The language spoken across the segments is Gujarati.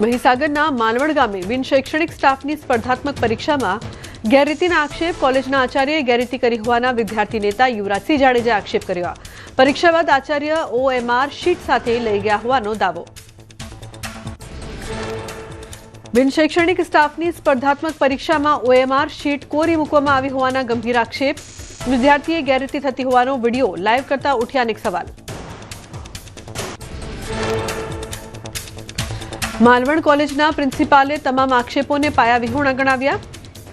મહીસાગરના માલવડ ગામે બિન શૈક્ષણિક સ્ટાફની સ્પર્ધાત્મક પરીક્ષામાં ગેરરીતિના આક્ષેપ. કોલેજના આચાર્યએ ગેરરીતિ કરી હોવાના વિદ્યાર્થી નેતા યુવરાજસિંહ જાડેજાએ આક્ષેપ કર્યો. પરીક્ષા બાદ આચાર્ય OMR શીટ સાથે લઈ ગયા હોવાનો દાવો. બિન શૈક્ષણિક સ્ટાફની સ્પર્ધાત્મક પરીક્ષામાં OMR શીટ કોરી મૂકવામાં આવી હોવાના ગંભીર આક્ષેપ. વિદ્યાર્થીએ ગેરરીતિ થતી હોવાનો વિડીયો લાઈવ કરતા ઉઠ્યા અનેક સવાલ. માલવડ કોલેજના પ્રિન્સિપાલે તમામ આક્ષેપોને પાયા વિહોણા ગણાવ્યા.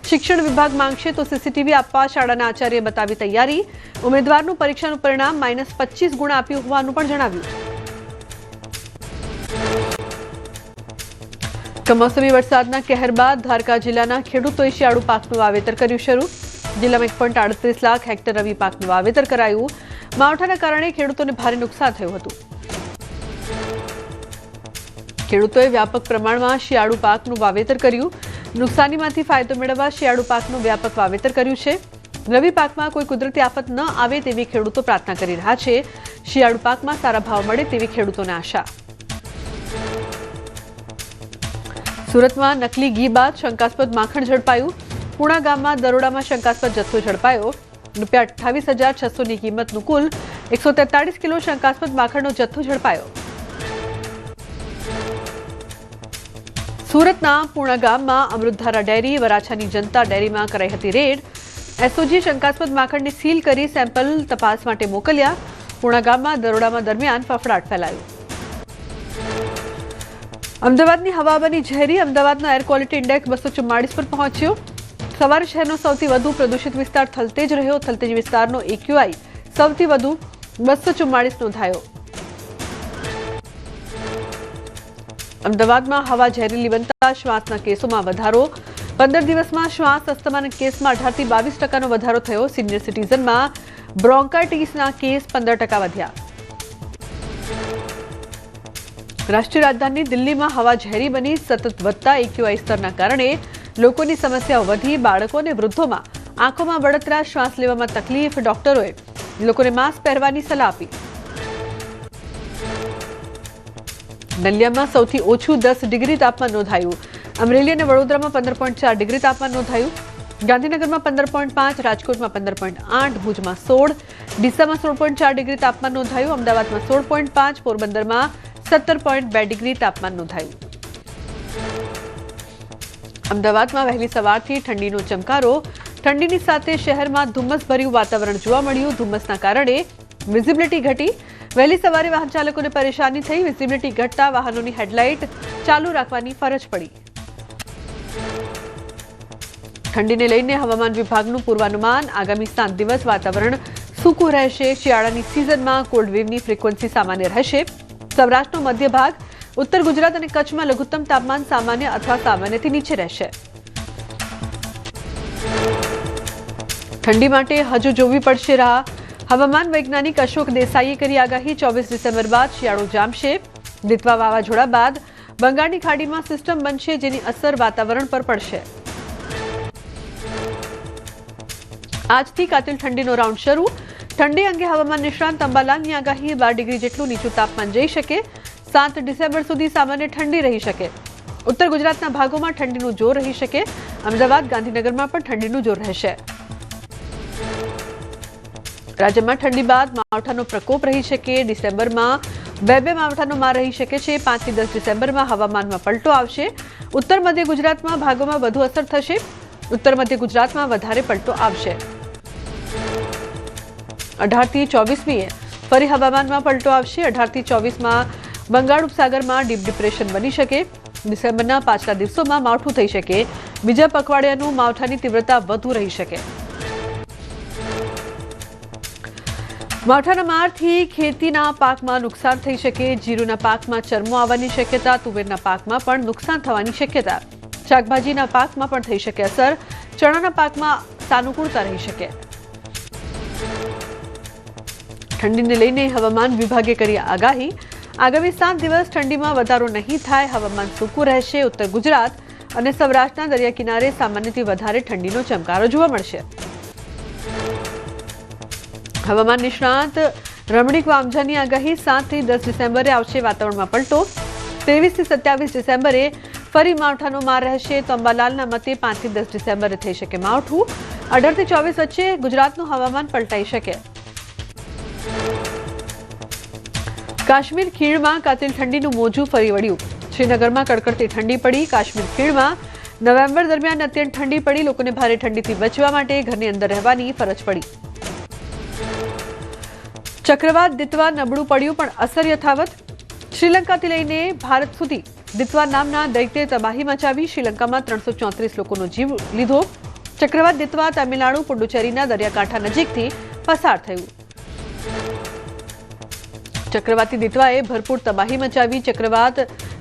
શિક્ષણ વિભાગ માંગશે તો CCTV આપવા શાળાના આચાર્યએ બતાવી તૈયારી. ઉમેદવારનું પરીક્ષાનું પરિણામ -25 ગુણ આપ્યું હોવાનું પણ જણાવ્યું. કમોસમી વરસાદના કહેર બાદ દ્વારકા જિલ્લાના ખેડૂતોએ શિયાળુ પાકનું વાવેતર કર્યું શરૂ. જિલ્લામાં 1.38 લાખ હેક્ટર રવિ પાકનું વાવેતર કરાયું. માવઠાના કારણે ખેડૂતોને ભારે નુકસાન થયું હતું. ખેડૂતોએ વ્યાપક પ્રમાણમાં શિયાળુ પાકનું વાવેતર કર્યું. નુકસાનીમાંથી ફાયદો મેળવવા શિયાળુ પાકનું વ્યાપક વાવેતર કર્યું છે. રવિ પાકમાં કોઈ કુદરતી આફત ન આવે તેવી ખેડૂતો પ્રાર્થના કરી રહ્યા છે. શિયાળુ પાકમાં સારા ભાવ મળે તેવી ખેડૂતોને આશા. સુરતમાં નકલી ઘી બાદ શંકાસ્પદ માખણ ઝડપાયું. પુણા ગામમાં દરોડામાં શંકાસ્પદ જથ્થો ઝડપાયો. ₹28,600ની કિંમતનું કુલ 143 કિલો શંકાસ્પદ માખણનો જથ્થો ઝડપાયો. સુરતના પુણા ગામમાં અમૃતધારા ડેરી વરાછાની જનતા ડેરીમાં કરાઈ હતી રેડ. SOG શંકાસ્પદ માખણને સીલ કરી સેમ્પલ તપાસ માટે મોકલ્યા. પુણા ગામમાં દરોડામાં દરમિયાન ફફડાટ ફેલાયો. અમદાવાદની હવા બની ઝેરી. અમદાવાદનો એર ક્વોલિટી ઇન્ડેક્સ 244 પર પહોંચ્યો. સવારે શહેરનો સૌથી વધુ પ્રદૂષિત વિસ્તાર થલતેજ રહ્યો. થલતેજ વિસ્તારનો AQI સૌથી વધુ 244 નોંધાયો. અમદાવાદમાં હવા ઝેરીલી બનતા શ્વાસના કેસોમાં વધારો. 15 દિવસમાં શ્વાસ અસ્થમાના કેસમાં 18 થી 22% વધારો થયો. સિનિયર સિટીઝનમાં બ્રોન્કાઇટિસના કેસ 15% વધ્યા. રાષ્ટ્રીય રાજધાની દિલ્હીમાં હવા ઝેરી બની. સતત વધતા AQI સ્તરના કારણે લોકોની સમસ્યાઓ વધી. બાળકો અને વૃદ્ધોમાં આંખોમાં બળતરા, શ્વાસ લેવામાં તકલીફ. ડોક્ટરોએ લોકોને માસ્ક પહેરવાની સલાહ આપી. નલિયામાં સૌથી ઓછું 10 ડિગ્રી તાપમાન નોંધાયું. અમરેલી અને વડોદરામાં 15.4 ડિગ્રી તાપમાન નોંધાયું. ગાંધીનગરમાં 15.5, રાજકોટમાં 15.8, ભુજમાં 16, ડીસામાં 16.4 ડિગ્રી તાપમાન નોંધાયું. અમદાવાદમાં 16.5, પોરબંદરમાં 17.2 ડિગ્રી તાપમાન નોંધાયું. અમદાવાદમાં વહેલી સવારથી ઠંડીનો ચમકારો. ઠંડીની સાથે શહેરમાં ધુમ્મસભર્યું વાતાવરણ જોવા મળ્યું. ધુમ્મસના કારણે વિઝિબિલિટી ઘટી. વહેલી સવારે વાહન ચાલકોને પરેશાની થઈ. વિઝિબિલિટી ઘટતા વાહનોની હેડલાઇટ ચાલુ રાખવાની ફરજ પડી. ઠંડીને લઈને હવામાન વિભાગનું પૂર્વાનુમાન. આગામી 7 દિવસ વાતાવરણ સૂકું રહેશે. શિયાળાની સિઝનમાં કોલ્ડ વેવની ફ્રીક્વન્સી સામાન્ય રહેશે. સૌરાષ્ટ્રનો મધ્ય ભાગ, ઉત્તર ગુજરાત અને કચ્છમાં લઘુત્તમ તાપમાન સામાન્ય અથવા સામાન્યથી નીચે રહેશે. ઠંડી માટે હજુ જોવી પડશે રાહ. હવામાન વૈજ્ઞાનિક અશોક દેસાઈએ કરી આગાહી. 24 ડિસેમ્બર બાદ શિયાળો જામશે. દિત્વા વાવાઝોડા બાદ બંગાળની ખાડીમાં સિસ્ટમ બનશે, જેની અસર વાતાવરણ પર પડશે. આજથી કાતિલ ઠંડીનો રાઉન્ડ શરૂ. ઠંડી અંગે હવામાન નિષ્ણાંત અંબાલાલની આગાહી. 12 ડિગ્રી જેટલું નીચું તાપમાન જઈ શકે. 7 ડિસેમ્બર સુધી સામાન્ય ઠંડી રહી શકે. ઉત્તર ગુજરાતના ભાગોમાં ઠંડીનું જોર રહી શકે. અમદાવાદ, ગાંધીનગરમાં પણ ઠંડીનું જોર રહેશે. રાજ્યમાં ઠંડી બાદ માવઠાનો પ્રકોપ રહી શકે. ડિસેમ્બરમાં બે માવઠાનો માર રહી શકે છે. 5 થી 10 ડિસેમ્બરમાં હવામાનમાં પલટો આવશે. ઉત્તર મધ્ય ગુજરાતમાં ભાગોમાં વધુ અસર થશે. ઉત્તર મધ્ય ગુજરાતમાં વધારે પલટો આવશે. 18 થી 24મીએ ફરી હવામાનમાં પલટો આવશે. 18 થી 24માં બંગાળ ઉપસાગરમાં ડીપ ડિપ્રેશન બની શકે. ડિસેમ્બરના પાછલા દિવસોમાં માવઠું થઈ શકે. બીજા પખવાડિયાનું માવઠાની તીવ્રતા વધુ રહી શકે. માવઠાના મારથી ખેતીના પાકમાં નુકસાન થઈ શકે. જીરુના પાકમાં ચરમો આવવાની શક્યતા. તુવેરના પાકમાં પણ નુકસાન થવાની શક્યતા. શાકભાજીના પાકમાં પણ થઈ શકે અસર. ચણાના પાકમાં સાનુકૂળતા રહી શકે. ઠંડીને લઈને હવામાન વિભાગે કરી આગાહી. આગામી 7 દિવસ ઠંડીમાં વધારો નહીં થાય. હવામાન સૂકું રહેશે. ઉત્તર ગુજરાત અને સૌરાષ્ટ્રના દરિયા કિનારે સામાન્યથી વધારે ઠંડીનો ચમકારો જોવા મળશે. હવામાન નિષ્ણાંત રમણીક વામજાની આગાહી. 7 થી 10 ડિસેમ્બરે આવશે વાતાવરણમાં પલટો. 23 થી 27 ડિસેમ્બરે ફરી માવઠાનો માર રહેશે તો અંબાલાલના મતે 5 થી 10 ડિસેમ્બરે થઈ શકે માવઠું. 18 થી 24 વચ્ચે ગુજરાતનું હવામાન પલટાઈ શકે. કાશ્મીર ખીણમાં કાતિલ ઠંડીનું મોજું ફરી વળ્યું. શ્રીનગરમાં કડકડતી ઠંડી પડી. કાશ્મીર ખીણમાં નવેમ્બર દરમિયાન અત્યંત ઠંડી પડી. લોકોને ભારે ઠંડીથી બચવા માટે ઘરની અંદર રહેવાની ફરજ પડી. ચક્રવાત દિત્વા નબળું પડ્યું પણ અસર યથાવત. શ્રીલંકાથી લઈને ભારત સુધી દિત્વા નામના દૈત્યે તબાહી મચાવી. શ્રીલંકામાં 334 લોકોનો જીવ લીધો. ચક્રવાત દિત્વા તમિલનાડુ પુડુચેરીના દરિયાકાંઠા નજીકથી પસાર થયું. ચક્રવાતી દિત્વાએ ભરપૂર તબાહી મચાવી. ચક્રવાત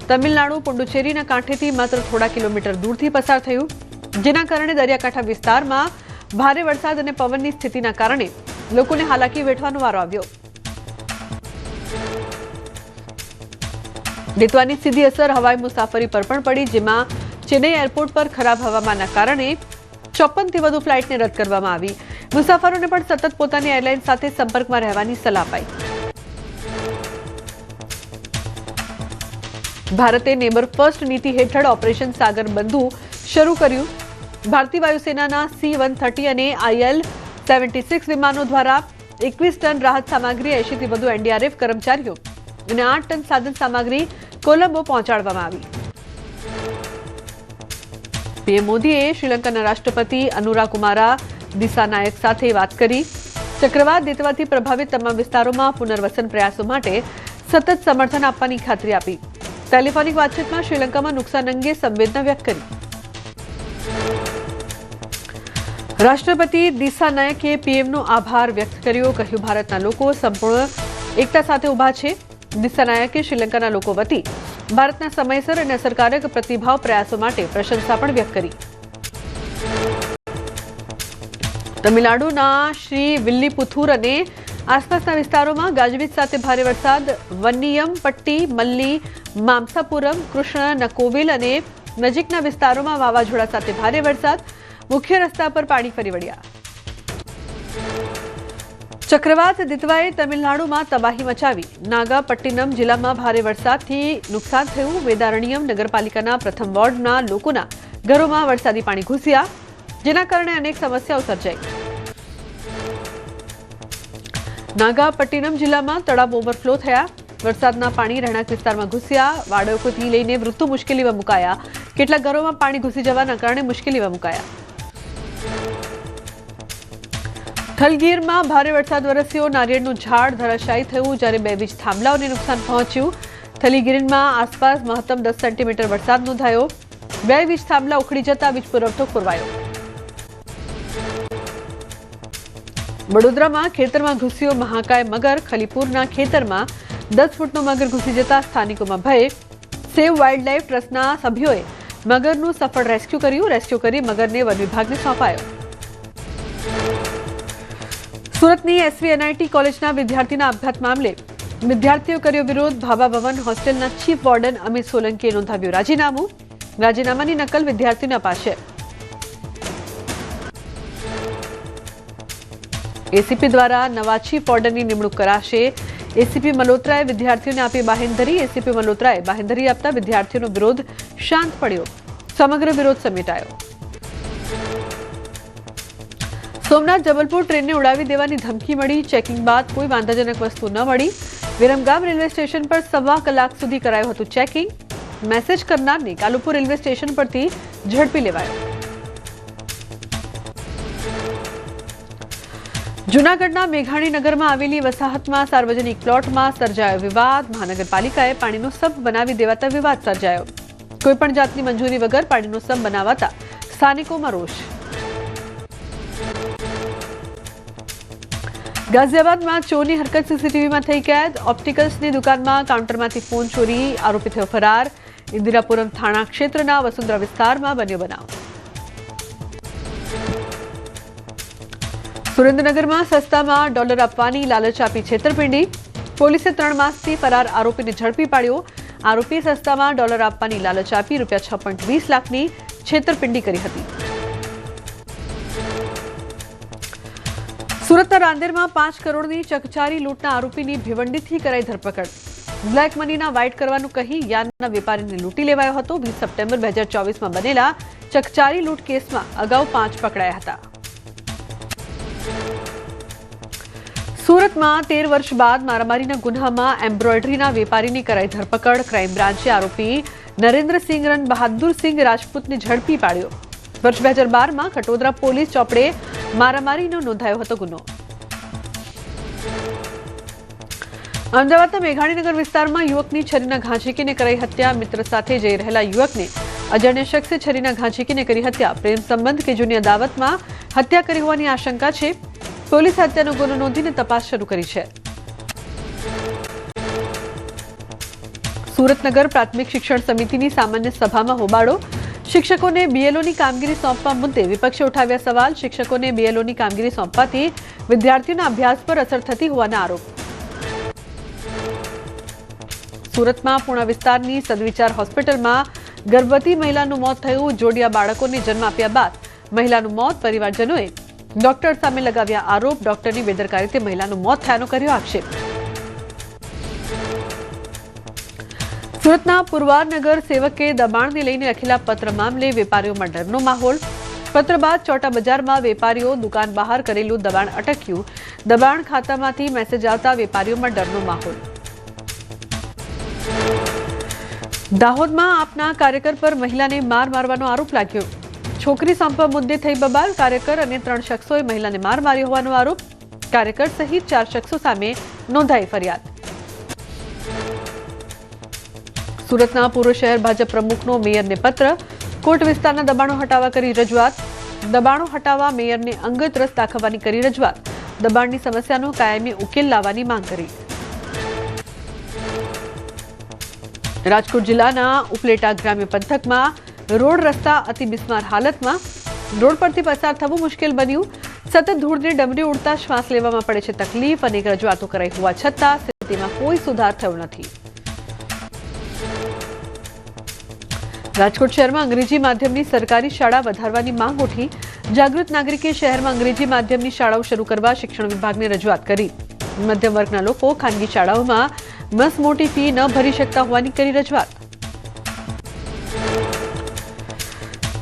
તમિલનાડુ પુડુચેરીના કાંઠેથી માત્ર થોડા કિલોમીટર દૂરથી પસાર થયું, જેના કારણે દરિયાકાંઠા વિસ્તારમાં ભારે વરસાદ અને પવનની સ્થિતિના કારણે લોકોને હાલાકી વેઠવાનો વારો આવ્યો. દિત્વાની સીધી અસર હવાઈ મુસાફરી પર પણ પડી, જેમાં ચેન્નઈ એરપોર્ટ પર ખરાબ હવામાનના કારણે 54 થી વધુ ફ્લાઇટને રદ કરવામાં આવી. મુસાફરોને પણ સતત પોતાની એરલાઇન સાથે સંપર્કમાં રહેવાની સલાહ અપાઈ. ભારતે નેબર ફર્સ્ટ નીતિ હેઠળ ઓપરેશન સાગર બંધુ શરૂ કર્યું. ભારતીય વાયુસેનાના C-130 અને IL-76 વિમાનો દ્વારા 21 ટન રાહત સામગ્રી, 80 થી વધુ NDRF કર્મચારીઓ અને 8 ટન સાધન સામગ્રી કોલંબો પહોંચાડવામાં આવી. પીએમ મોદીએ શ્રીલંકાના રાષ્ટ્રપતિ અનુરાકુમારા દિસાનાયક સાથે વાત કરી. ચક્રવાત દિત્વાથી પ્રભાવિત તમામ વિસ્તારોમાં પુનર્વસન પ્રયાસો માટે સતત સમર્થન આપવાની ખાતરી આપી. ટેલિફોનિક વાતચીતમાં શ્રીલંકામાં નુકસાન અંગે સંવેદના વ્યક્ત કરી. રાષ્ટ્રપતિ દિસાનાયકે પીએમનો આભાર વ્યક્ત કર્યો. કહ્યું, ભારતના લોકો સંપૂર્ણ એકતા સાથે ઉભા છે. દિસાનાયકે શ્રીલંકાના લોકો વતી ભારતના સમયસર અને અસરકારક પ્રતિભાવ પ્રયાસો માટે પ્રશંસા પણ વ્યક્ત કરી. તમિલનાડુના શ્રી વિલ્લીપુથુર અને આસપાસના વિસ્તારોમાં ગાજવીજ સાથે ભારે વરસાદ. વન્નિયમ પટ્ટી, મલ્લી, મામસાપુરમ, કૃષ્ણ નકોવિલ અને નજીકના વિસ્તારોમાં વાવાઝોડા સાથે ભારે વરસાદ. મુખ્ય રસ્તા પર પાણી ફરી વળ્યા. ચક્રવાત દિત્વાએ તમિલનાડુમાં તબાહી મચાવી. નાગાપટ્ટિનમ જિલ્લામાં ભારે વરસાદથી નુકસાન થયું. વેદારણ્યમ નગરપાલિકાના પ્રથમ વોર્ડના લોકોના ઘરોમાં વરસાદી પાણી ઘૂસ્યા, જેના કારણે અનેક સમસ્યાઓ સર્જાઈ. નાગાપટ્ટિનમ જિલ્લામાં તળાવ ઓવરફ્લો થયા. વરસાદના પાણી રહેણાંક વિસ્તારમાં ઘૂસ્યા. બાળકોથી લઈને વૃદ્ધો મુશ્કેલીમાં મુકાયા. કેટલાક ઘરોમાં પાણી ઘૂસી જવાના કારણે મુશ્કેલીમાં મુકાયા. થલગીરમાં ભારે વરસાદ વરસ્યો. નારિયેળનું ઝાડ ધરાશાયી થયું, જ્યારે 2 વીજ થાંભલાઓને નુકસાન પહોંચ્યું. થલીગીરીમાં આસપાસ મહત્તમ 10 સેન્ટીમીટર વરસાદ નોંધાયો. 2 વીજ થાંભલા ઉખડી જતા વીજ પુરવઠો ખોરવાયો. વડોદરામાં ખેતરમાં ઘૂસ્યો મહાકાય મગર. ખલીપુરના ખેતરમાં 10 ફૂટનો મગર ઘૂસી જતા સ્થાનિકોમાં ભય. સેવ વાઇલ્ડ લાઇફ ટ્રસ્ટના સભ્યોએ મગરનું સફળ રેસ્ક્યુ કર્યું. રેસ્ક્યુ કરી મગરને વન વિભાગને સોંપાયો. સુરતની SVNIT કોલેજના વિદ્યાર્થીના આપઘાત મામલે વિદ્યાર્થીઓ કર્યો વિરોધ. ભાભા ભવન હોસ્ટેલના ચીફ વોર્ડન અમિત સોલંકીએ નોંધાવ્યું રાજીનામું. રાજીનામાની નકલ વિદ્યાર્થીને અપાશે. એસીપી દ્વારા નવા ચીફ વોર્ડનની નિમણૂક કરાશે. એસીપી મલ્હોત્રાએ વિદ્યાર્થીઓને આપી બાહેંધરી. એસીપી મલ્હોત્રાએ બાહેંધરી આપતા વિદ્યાર્થીઓનો વિરોધ શાંત પડ્યો. સમગ્ર વિરોધ સમેટાયો. સોમનાથ જબલપુર ટ્રેનને ઉડાવી દેવાની ધમકી મળી. ચેકિંગ બાદ કોઈ વાંધાજનક વસ્તુ ન મળી. વિરમગામ રેલવે સ્ટેશન પર 1.25 કલાક સુધી કરાયું હતું ચેકિંગ. મેસેજ કરનારને કાલુપુર રેલવે સ્ટેશન પરથી ઝડપી લેવાયો. જૂનાગઢના મેઘાણીનગરમાં આવેલી વસાહતમાં સાર્વજનિક પ્લોટમાં સર્જાયો વિવાદ. મહાનગરપાલિકાએ પાણીનો સબ બનાવી દેવાતા વિવાદ સર્જાયો. કોઈપણ જાતની મંજૂરી વગર પાણીનો સબ બનાવાતા સ્થાનિકોમાં રોષ. ગાઝિયાબાદમાં ચોરની હરકત સીસીટીવીમાં થઈ કેદ. ઓપ્ટિકલ્સની દુકાનમાં કાઉન્ટરમાંથી ફોન ચોરી, આરોપી થયો ફરાર. ઇન્દિરાપુરમ થાણા ક્ષેત્રના વસુંધરા વિસ્તારમાં બન્યો બનાવ. સુરેન્દ્રનગરમાં સસ્તામાં ડોલર આપવાની લાલચ આપી છેતરપિંડી. પોલીસે 3 માસથી ફરાર આરોપીને ઝડપી પાડ્યો. આરોપીએ સસ્તામાં ડોલર આપવાની લાલચ આપી ₹6.20 લાખની છેતરપિંડી કરી હતી. સુરતના રાંદેરમાં 5 કરોડની ચકચારી લૂંટના આરોપીની ભિવંડીથી કરાઈ ધરપકડ. બ્લેક મનીના વાઇટ કરવાનું કહી યાર્નના વેપારીને લૂંટી લેવાયો હતો. 20 સપ્ટેમ્બર 2024માં બનેલા ચકચારી લૂંટ કેસમાં અગાઉ 5 પકડાયા હતા. સુરતમાં 13 વર્ષ બાદ મારામારીના ગુન્હામાં એમ્બ્રોઇડરીના વેપારીની કરાઈ ધરપકડ. ક્રાઇમ બ્રાન્ચે આરોપી નરેન્દ્રસિંહ રન બહાદુરસિંહ રાજપૂતને ઝડપી પાડ્યો. વર્ષ 2012માં ખટોદરા પોલીસ ચોપડે મારામારીનો નોંધાયો હતો ગુનો. અમદાવાદના મેઘાણીનગર વિસ્તારમાં યુવકની છરીના ઘા ઝીંકીને કરાઈ હત્યા. મિત્ર સાથે જઈ રહેલા યુવકને અજાણ્યા શખ્સે છરીના ઘા ઝીંકીને કરી હત્યા. પ્રેમ સંબંધ કે જૂની અદાવતમાં હત્યા કરી હોવાની આશંકા છે. પોલીસ હત્યાનો ગુનો નોંધીને તપાસ શરૂ કરી છે. સુરતનગર પ્રાથમિક શિક્ષણ સમિતિની સામાન્ય સભામાં હોબાળો. શિક્ષકોને બીએલઓની કામગીરી સોંપવા મુદ્દે વિપક્ષે ઉઠાવ્યા સવાલ. શિક્ષકોને બીએલઓની કામગીરી સોંપવાથી વિદ્યાર્થીઓના અભ્યાસ પર અસર થતી હોવાના આરોપ. સુરતમાં પૂર્ણા વિસ્તારની સદવિચાર હોસ્પિટલમાં ગર્ભવતી મહિલાનું મોત થયું. જોડિયા બાળકોને જન્મ આપ્યા બાદ મહિલાનું મોત. પરિવારજનોએ ડોક્ટર સામે લગાવ્યા આરોપ. ડોક્ટરની બેદરકારીથી મહિલાનું મોત થયાનો કર્યો આક્ષેપ. સુરતના પુરવારનગર સેવકે દબાણને લઈને લખેલા પત્ર મામલે વેપારીઓમાં ડરનો માહોલ. પત્ર બાદ ચોટા બજારમાં વેપારીઓ દુકાન બહાર કરેલું દબાણ અટક્યું. દબાણ ખાતામાંથી મેસેજ આવતા વેપારીઓમાં ડરનો માહોલ. દાહોદમાં આપના કાર્યકર પર મહિલાને માર મારવાનો આરોપ લાગ્યો. છોકરી સોંપવા મુદ્દે થઈ બબાલ. કાર્યકર અને 3 શખ્સોએ મહિલાને માર માર્યો હોવાનો આરોપ. કાર્યકર સહિત 4 શખ્સો સામે નોંધાઈ ફરિયાદ. સુરતના પૂર્વ શહેર ભાજપ પ્રમુખનો મેયરને પત્ર. કોટ વિસ્તારના દબાણો હટાવવા કરી રજૂઆત. દબાણો હટાવવા મેયરને અંગત રસ દાખવવાની કરી રજૂઆત. દબાણની સમસ્યાનો કાયમી ઉકેલ લાવવાની માંગ કરી. રાજકોટ જિલ્લાના ઉપલેટા ગ્રામ્ય પંથકમાં રોડ રસ્તા અતિ બિસ્માર હાલતમાં. રોડ પરથી પસાર થવું મુશ્કેલ બન્યું. સતત ધૂળને ડમરી ઉડતા શ્વાસ લેવામાં પડે છે તકલીફ. અનેક રજૂઆતો કરાઈ હોવા છતાં સ્થિતિમાં કોઈ સુધાર થયો નથી. રાજકોટ શહેરમાં અંગ્રેજી માધ્યમની સરકારી શાળા વધારવાની માંગ ઉઠી. જાગૃત નાગરિકે શહેરમાં અંગ્રેજી માધ્યમની શાળાઓ શરૂ કરવા શિક્ષણ વિભાગને રજૂઆત કરી. મધ્યમ વર્ગના લોકો ખાનગી શાળાઓમાં મસ્ત મોટી ફી ન ભરી શકતા હોવાની કરી રજૂઆત.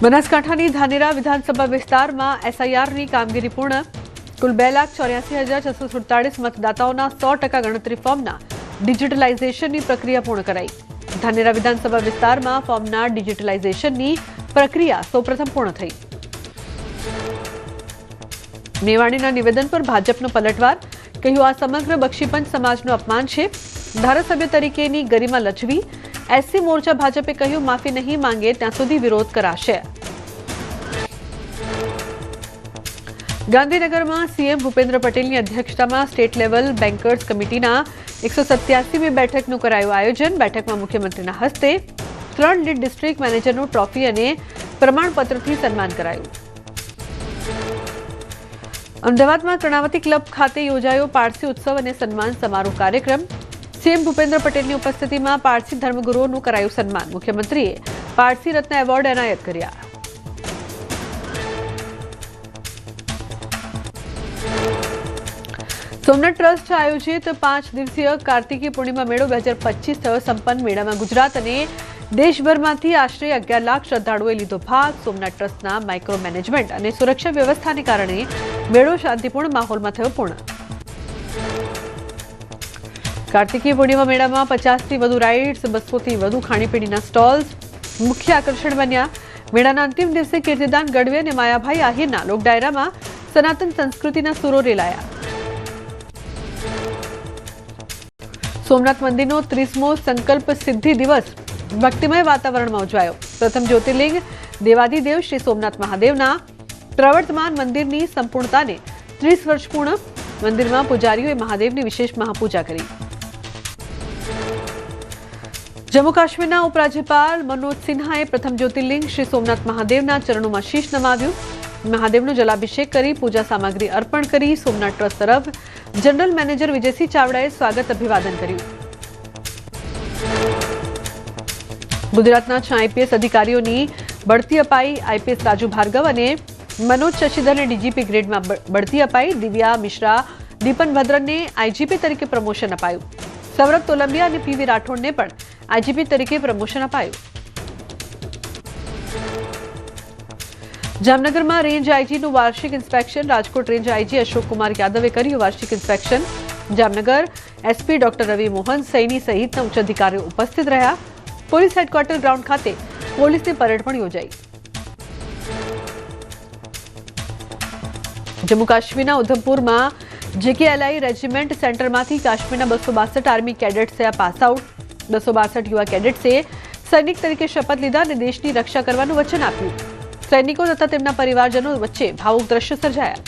બનાસકાંઠાની ધાનેરા વિધાનસભા વિસ્તારમાં એસઆઈઆરની કામગીરી પૂર્ણ. કુલ 2,84,647 મતદાતાઓના 100% ગણતરી ફોર્મના ડિજિટલાઇઝેશનની પ્રક્રિયા પૂર્ણ કરાઈ. ધાનેરા વિધાનસભા વિસ્તારમાં ફોર્મના ડિજિટલાઇઝેશનની પ્રક્રિયા સૌપ્રથમ પૂર્ણ થઈ. મેવાણીના નિવેદન પર ભાજપનો પલટવાર. કહ્યું આ સમગ્ર બક્ષીપંચ સમાજનું અપમાન છે. ધારાસભ્ય તરીકેની ગરિમા લચવી. એસસી મોરચા ભાજપે કહ્યું માફી નહીં માંગે ત્યાં સુધી વિરોધ કરાશે. ગાંધીનગરમાં સીએમ ભૂપેન્દ્ર પટેલની અધ્યક્ષતામાં સ્ટેટ લેવલ બેન્કર્સ કમિટીના 187મી બેઠકનું કરાયું આયોજન. બેઠકમાં મુખ્યમંત્રીના હસ્તે 3 લીડ ડિસ્ટ્રિક્ટ મેનેજરનું ટ્રોફી અને પ્રમાણપત્રથી સન્માન કરાયું. અમદાવાદમાં કર્ણાવતી ક્લબ ખાતે યોજાયો પારસી ઉત્સવ અને સન્માન સમારોહ કાર્યક્રમ. સીએમ ભૂપેન્દ્ર પટેલની ઉપસ્થિતિમાં પારસી ધર્મગુરુઓનું કરાયું સન્માન. મુખ્યમંત્રીએ પારસી રત્ન એવોર્ડ એનાયત કર્યા. સોમનાથ ટ્રસ્ટ આયોજિત 5 દિવસીય કાર્તિકી પૂર્ણિમા મેળો 2025 થયો સંપન્ન. મેળામાં ગુજરાત અને દેશભરમાંથી આશરે 11 લાખ શ્રદ્ધાળુઓએ લીધો ભાગ. સોમનાથ ટ્રસ્ટના માઇક્રો મેનેજમેન્ટ અને સુરક્ષા વ્યવસ્થાને કારણે મેળો શાંતિપૂર્ણ માહોલમાં થયો પૂર્ણ. કાર્તિકી પૂર્ણિમા મેળામાં 50થી વધુ રાઇડ્સ, 200થી વધુ ખાણીપીણીના સ્ટોલ્સ મુખ્ય આકર્ષણ બન્યા. મેળાના અંતિમ દિવસે કીર્તિદાન ગઢવી અને માયાભાઈ આહિરના લોક ડાયરામાં સનાતન સંસ્કૃતિના સુરો રેલાયા. સોમનાથ મંદિરનો 30મો સંકલ્પ સિદ્ધિ દિવસ ભક્તિમય વાતાવરણમાં ઉજવાયો. પ્રથમ જ્યોતિર્લિંગ દેવાધિદેવ શ્રી સોમનાથ મહાદેવના પ્રવર્તમાન મંદિરની સંપૂર્ણતાને 30 વર્ષ પૂર્ણ. મંદિરમાં પૂજારીઓએ મહાદેવની વિશેષ મહાપૂજા કરી. જમ્મુ કાશ્મીરના ઉપરાજ્યપાલ મનોજ સિન્હાએ પ્રથમ જ્યોતિર્લિંગ શ્રી સોમનાથ મહાદેવના ચરણોમાં શીશ નમાવ્યું. મહાદેવનો જલાભિષેક કરી પૂજા સામગ્રી અર્પણ કરી. સોમનાથ ટ્રસ્ટ તરફ જનરલ મેનેજર વિજયસિંહ ચાવડાએ સ્વાગત અભિવાદન કર્યું. ગુજરાતના 6 આઈપીએસ અધિકારીઓની બઢતી અપાઈ. આઈપીએસ રાજુ ભાર્ગવ અને મનોજ શશિધરને ડીજીપી ગ્રેડમાં બઢતી અપાઈ. દિવ્યા મિશ્રા દીપન ભદ્રને આઈજીપી તરીકે પ્રમોશન અપાયું. સૌરભ તોલંબિયા અને પીવી રાઠોડને પણ આઈજીપી તરીકે પ્રમોશન અપાયું. જામનગરમાં રેન્જ આઈજીનું વાર્ષિક inspection. Rajkot range IG Ashok Kumar યાદવે કર્યું વાર્ષિક ઇન્સ્પેક્શન. જામનગર એસપી ડોક્ટર રવિ મોહન સૈની સહિતના ઉચ્ચ અધિકારીઓ ઉપસ્થિત રહ્યા. પોલીસ હેડક્વાર્ટર ગ્રાઉન્ડ ખાતે પોલીસની પરેડ પણ યોજાઈ. જમ્મુ કાશ્મીરના ઉધમપુરમાં જેકેએલઆઈ રેજિમેન્ટ સેન્ટરમાંથી કાશ્મીરના 262 આર્મી કેડેટ્સ થયા પાસ આઉટ. 262 યુવા કેડેટ્સે સૈનિક તરીકે શપથ લીધા અને દેશની રક્ષા કરવાનું વચન આપ્યું. સૈનિકો તથા તેમના પરિવારજનો વચ્ચે ભાવુક દ્રશ્ય સર્જાયા.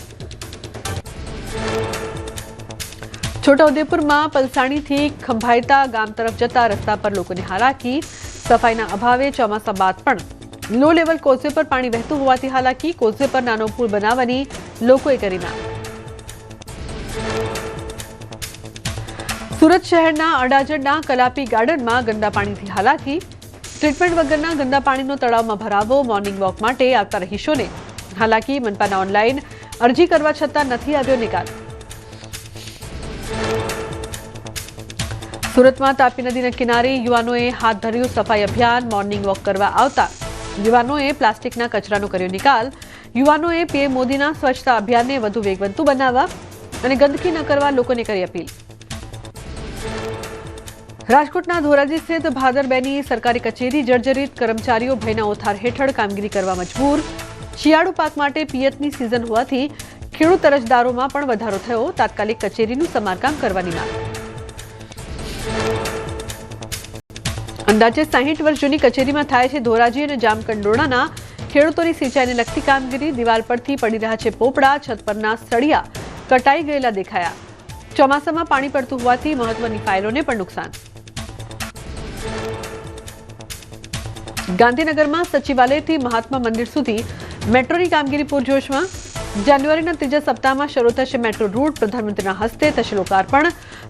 છોટાઉદેપુરમાં પલસાણીથી ખંભાયતા ગામ તરફ જતા રસ્તા પર લોકોને હાલાકી. સફાઈના અભાવે ચોમાસા બાદ પણ લો લેવલ કોઝવે પર પાણી વહેતું હોવાથી હાલાકી. કોઝવે પર નાનો પુલ બનાવવાની લોકોએ કરી માંગ. સુરત શહેરના અડાજણના કલાપી ગાર્ડનમાં ગંદા પાણીથી હાલાકી. ટ્રીટમેન્ટ વગરના ગંદા પાણીનો તળાવમાં ભરાવો. મોર્નિંગ વોક માટે આવતા રહીશોને હાલાકી. મનપાના ઓનલાઈન અરજી કરવા છતાં નથી આવ્યો નિકાલ. સુરતમાં તાપી નદીના કિનારે યુવાનોએ હાથ ધર્યું સફાઈ અભિયાન. મોર્નિંગ વોક કરવા આવતા યુવાનોએ પ્લાસ્ટિકના કચરાનો કર્યો નિકાલ. યુવાનોએ પીએમ મોદીના સ્વચ્છતા અભિયાનને વધુ વેગવંતુ બનાવવા અને ગંદકી ન કરવા લોકોને કરી અપીલ. રાજકોટના ધોરાજી સ્થિત ભાદર 2ની સરકારી કચેરી જર્જરિત. કર્મચારીઓ ભયના ઓથાર હેઠળ કામગીરી કરવા મજબૂર. શિયાળુ પાક માટે પિયતની સિઝન હોવાથી ખેડૂત અરજદારોમાં પણ વધારો થયો. તાત્કાલિક કચેરીનું સમારકામ કરવાની માંગ. અંદાજે 60 વર્ષ જૂની કચેરીમાં થાય છે ધોરાજી અને જામકંડોરણાના ખેડૂતોની સિંચાઈને લગતી કામગીરી. દિવાલ પરથી પડી રહ્યા છે પોપડા. છત પરના સળિયા કટાઈ ગયેલા દેખાયા. ચોમાસામાં પાણી પડતું હોવાથી મહત્વની ફાઇલોને પણ નુકસાન. ગાંધીનગરમાં સચિવાલયથી મહાત્મા મંદિર સુધી મેટ્રોની કામગીરી પૂરજોશમાં. જાન્યુઆરીના ત્રીજા સપ્તાહમાં શરૂ થશે મેટ્રો રૂટ. પ્રધાનમંત્રીના હસ્તે થશે લોકાર્પણ.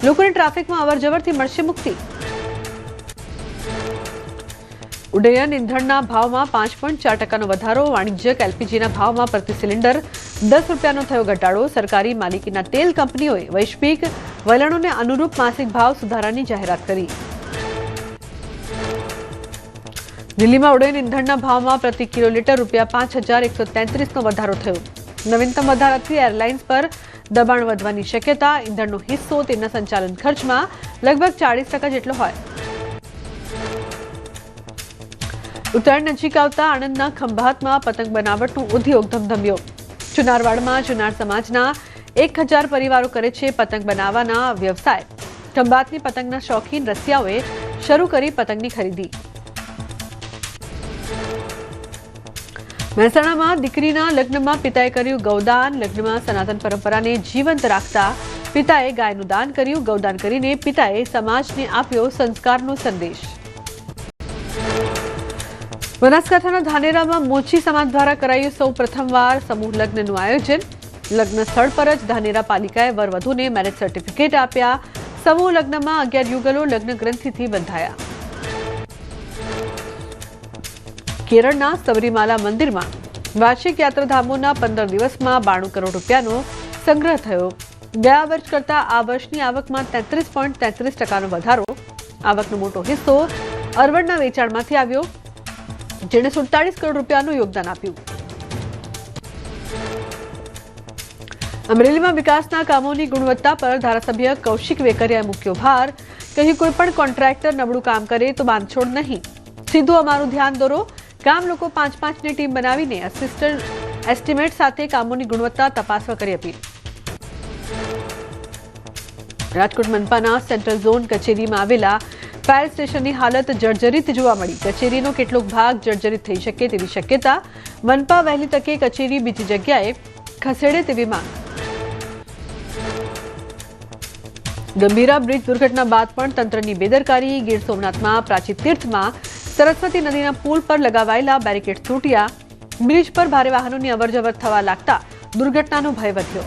લોકોને ટ્રાફિકમાં અવરજવરથી મળશે મુક્તિ. ઉડ્ડયન ઇંધણના ભાવમાં 5.4% વધારો. વાણિજ્યક એલપીજીના ભાવમાં પ્રતિ સિલિન્ડર 10 રૂપિયાનો થયો ઘટાડો. સરકારી માલિકીના તેલ કંપનીઓએ વૈશ્વિક વલણોને અનુરૂપ માસિક ભાવ સુધારાની જાહેરાત કરી. દિલ્હીમાં ઉડ્ડયન ઇંધણના ભાવમાં પ્રતિ કિલોલીટર ₹5,133નો વધારો થયો. નવીનતમ વધારાથી એરલાઇન્સ પર દબાણ વધવાની શક્યતા. ઇંધણનો હિસ્સો તેના સંચાલન ખર્ચમાં લગભગ 40% જેટલો હોય. ઉત્તરાયણ નજીક આવતા આણંદના ખંભાતમાં પતંગ બનાવટનો ઉદ્યોગ ધમધમ્યો. ચુનારવાડમાં ચુનાર સમાજના 1000 પરિવારો કરે છે પતંગ બનાવવાના વ્યવસાય. ખંભાતની પતંગના શોખીન રસિયાઓએ શરૂ કરી પતંગની ખરીદી. મહેસાણામાં દીકરીના લગ્નમાં પિતાએ કર્યું ગૌદાન. લગ્નમાં સનાતન પરંપરાને જીવંત રાખતા પિતાએ ગાયનું દાન કર્યું. ગૌદાન કરીને પિતાએ સમાજને આપ્યો સંસ્કારનો સંદેશ. બનાસકાંઠાના ધાનેરામાં મોચી સમાજ દ્વારા કરાયું સૌ પ્રથમવાર સમૂહ લગ્નનું આયોજન. લગ્ન સ્થળ પર જ ધાનેરા પાલિકાએ વરવધુને મેરેજ સર્ટિફિકેટ આપ્યા. સમૂહ લગ્નમાં 11 યુગલો લગ્ન ગ્રંથિથી બંધાયા. કેરળના સબરીમાલા મંદિરમાં વાર્ષિક યાત્રાધામોના 15 દિવસમાં 92 કરોડ રૂપિયાનો સંગ્રહ થયો. ગયા વર્ષ કરતાં આ વર્ષની આવકમાં 33.33% વધારો. આવકનો મોટો હિસ્સો અરવડના વેચાણમાંથી આવ્યો, જેણે 47 કરોડ રૂપિયાનું યોગદાન આપ્યું. અમરેલીમાં વિકાસના કામોની ગુણવત્તા પર ધારાસભ્ય કૌશિક વેકરિયાએ મૂક્યો ભાર. કહ્યું કોઈ પણ કોન્ટ્રાક્ટર નબળું કામ કરે તો બાંધછોડ નહીં, સીધું અમારું ધ્યાન દોરો. ગામ લોકો 5-5ની ટીમ બનાવીને અસિસ્ટન્ટ એસ્ટિમેટ સાથે કામોની ગુણવત્તા તપાસવા કરી અપીલ. રાજકોટ મનપાના સેન્ટ્રલ ઝોન કચેરીમાં આવેલા ફાયર સ્ટેશનની હાલત જર્જરિત જોવા મળી. કચેરીનો કેટલોક ભાગ જર્જરિત થઈ શકે તેવી શક્યતા. મનપા વહેલી તકે કચેરી બીજી જગ્યાએ ખસેડે તેવી માંગ. ગંભીરા બ્રિજ દુર્ઘટના બાદ પણ તંત્રની બેદરકારી. ગીર સોમનાથમાં પ્રાચી તીર્થમાં સરસ્વતી નદીના પુલ પર લગાવાયેલા બેરિકેડ તૂટ્યા. બ્રિજ પર ભારે વાહનોની અવરજવર થવા લાગતા દુર્ઘટનાનો ભય વધ્યો.